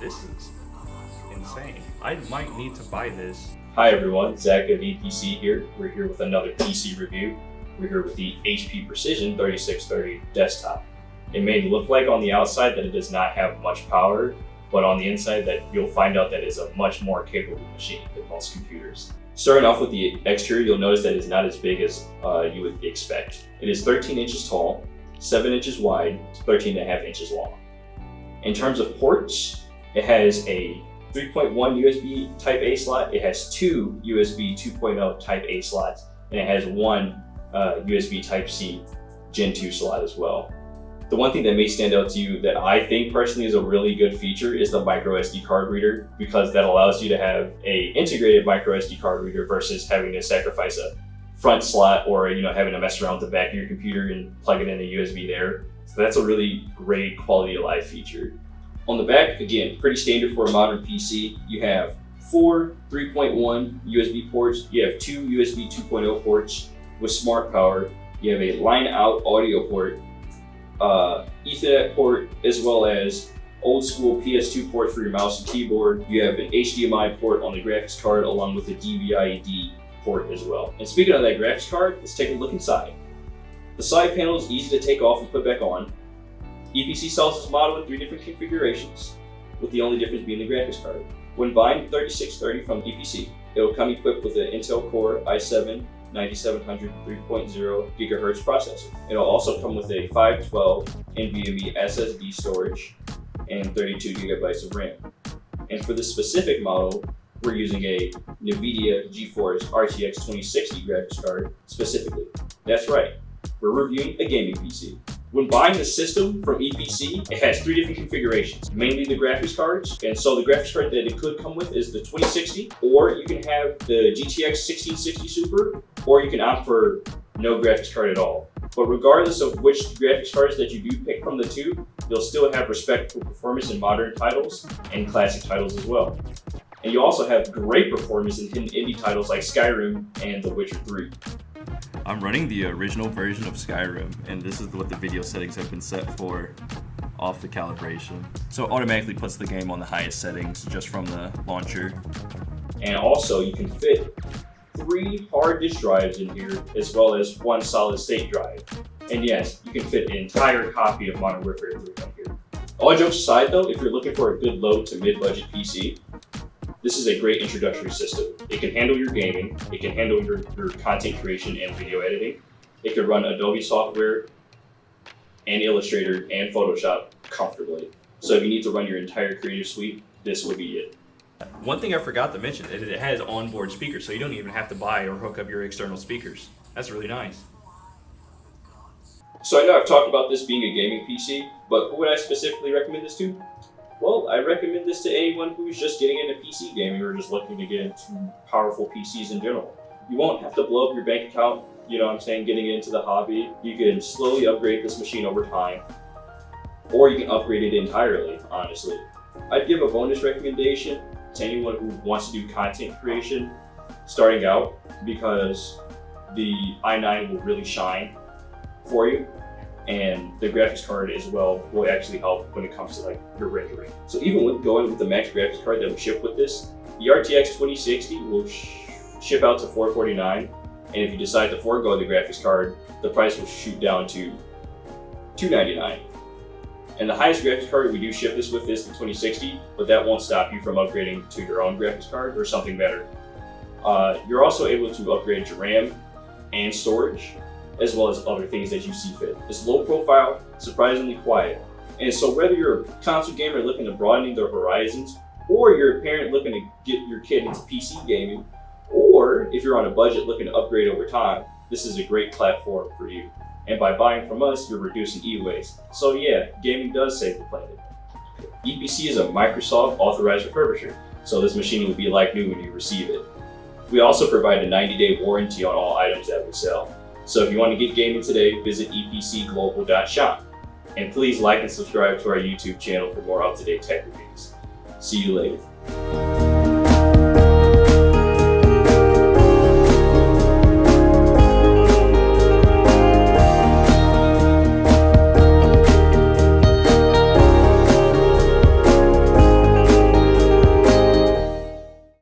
This is insane. I might need to buy this. Hi everyone, Zack of EPC here. We're here with another PC review. We're here with the HP Precision 3630 desktop. It may look like on the outside that it does not have much power, but on the inside that you'll find out that it's a much more capable machine than most computers. Starting off with the exterior, you'll notice that it's not as big as you would expect. It is 13 inches tall, 7 inches wide, 13.5 inches long. In terms of ports, it has a 3.1 USB Type A slot, it has 2 USB 2.0 Type A slots, and it has 1 USB Type C Gen 2 slot as well. The one thing that may stand out to you that I think personally is a really good feature is the micro SD card reader, because that allows you to have a integrated micro SD card reader versus having to sacrifice a front slot or having to mess around with the back of your computer and plug it in a USB there. So that's a really great quality of life feature. On the back, again, pretty standard for a modern PC. You have 4 3.1 USB ports, you have 2 USB 2.0 ports with smart power, you have a line out audio port, Ethernet port, as well as old school PS2 ports for your mouse and keyboard. You have an HDMI port on the graphics card along with a DVI-D port as well. And speaking of that graphics card, let's take a look inside. The side panel is easy to take off and put back on. EPC sells this model in 3 different configurations, with the only difference being the graphics card. When buying 3630 from EPC, it will come equipped with an Intel Core i7 9700 3.0 GHz processor. It'll also come with a 512 NVMe SSD storage and 32 GB of RAM. And for this specific model, we're using a NVIDIA GeForce RTX 2060 graphics card specifically. That's right, we're reviewing a gaming PC. When buying the system from EPC, it has 3 different configurations, mainly the graphics cards. And so the graphics card that it could come with is the 2060, or you can have the GTX 1660 Super, or you can opt for no graphics card at all. But regardless of which graphics cards that you do pick from the 2, you'll still have respectable performance in modern titles and classic titles as well. And you also have great performance in hidden indie titles like Skyrim and The Witcher 3. I'm running the original version of Skyrim, and this is what the video settings have been set for off the calibration. So it automatically puts the game on the highest settings just from the launcher. And also you can fit 3 hard disk drives in here, as well as 1 solid state drive. And yes, you can fit an entire copy of Modern Warfare 3 in here. All jokes aside though, if you're looking for a good low to mid-budget PC, this is a great introductory system. It can handle your gaming, it can handle your content creation and video editing. It can run Adobe software and Illustrator and Photoshop comfortably. So if you need to run your entire creative suite, this will be it. One thing I forgot to mention is it has onboard speakers, so you don't even have to buy or hook up your external speakers. That's really nice. So I know I've talked about this being a gaming PC, but who would I specifically recommend this to? Well, I recommend this to anyone who's just getting into PC gaming or just looking to get into powerful PCs in general. You won't have to blow up your bank account, getting into the hobby. You can slowly upgrade this machine over time, or you can upgrade it entirely, honestly. I'd give a bonus recommendation to anyone who wants to do content creation starting out, because the i9 will really shine for you. And the graphics card as well will actually help when it comes to your rendering. So even with going with the max graphics card that will ship with this, the RTX 2060 will ship out to $449, and if you decide to forego the graphics card, the price will shoot down to $299. And the highest graphics card we do ship this with is the 2060, but that won't stop you from upgrading to your own graphics card or something better. You're also able to upgrade your RAM and storage, as well as other things that you see fit. It's low profile, surprisingly quiet. And so whether you're a console gamer looking to broaden their horizons, or you're a parent looking to get your kid into PC gaming, or if you're on a budget looking to upgrade over time, this is a great platform for you. And by buying from us, you're reducing e-waste. So yeah, gaming does save the planet. EPC is a Microsoft authorized refurbisher, so this machine will be like new when you receive it. We also provide a 90-day warranty on all items that we sell. So if you want to get gaming today, visit epcglobal.shop. And please like and subscribe to our YouTube channel for more up-to-date tech reviews. See you later.